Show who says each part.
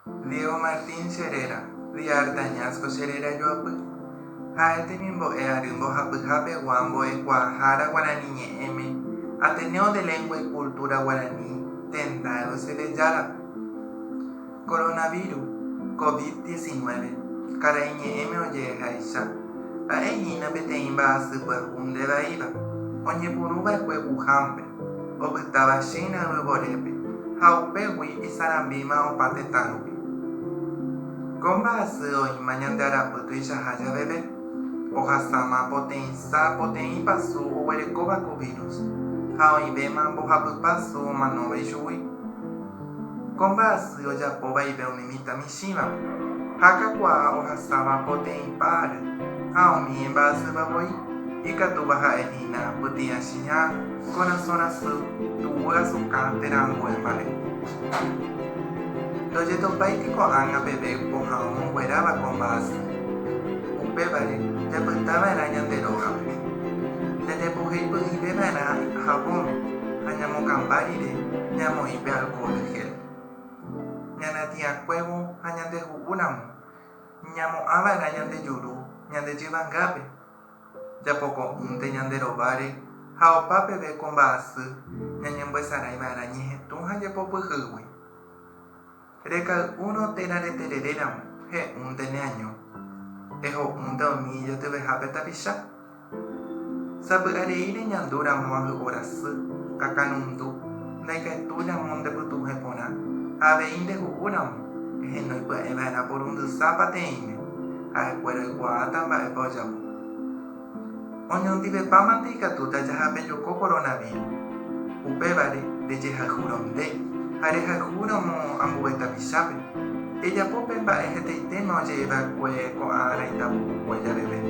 Speaker 1: Diego Martín Cherera, Diardañazco Cherera Yope, Jaete Mimbo Earimbo Jape Guambo Ecuajara Guaraní M, Ateneo de Lengua y Cultura Guaraní, Tendado Cereyara, Coronavirus, COVID-19, Carañe M Oye Jaisha, Aejina Beteimba Asipahunde Baiba, Oñepuruba Huebuhambe, Obtaba Shina Ruborepe, Jaupehui y Sarambima o Patetarupi. Comba asio imañandara putuisha haya bebé. Ojasama poten pasu o erecoba virus. Hao ibema bohabu pasu manove shui. Comba asio ya poba ibe unimita mishima. Haka kwa ojasama poten pare. Hao mi embasu baboi. Ikatuba ha elina putia shinya. Corazón su tuwa su canterango embare. Doje to baiti ko anga bebé poha un hueraba con base. Upebare, ya putaba el año de roja. Desde puje y puji bebera Japón, añamo cambarire, ñamo ibe alcohol gel. Ñanatia cuevo, añan de jubunamo. Ñamo aba el año de yuru, ñan de jibangabe. Ya poco un teñan de robare, jao pape be con base, ñañen buesara iba arañeje, tunja ya popo jugue. Recal uno tena de terereram, he un teneaño. Ejo un domillo te vejape tapisha. Sabe areire ñandura moahu orasu, kakanundu, naikatuna monde putu hepona, ave inde huuram, eje no ipa evana por un zapateime, a cuero iguata va epoyabu. Oñondi be pamantica tuta yahape yoko coronavirus. Upebare de yehajuronde. Areja juro mo ambueta pisape. Ella pope va ejete tema lleva cue con ara y tabu cuella bebé.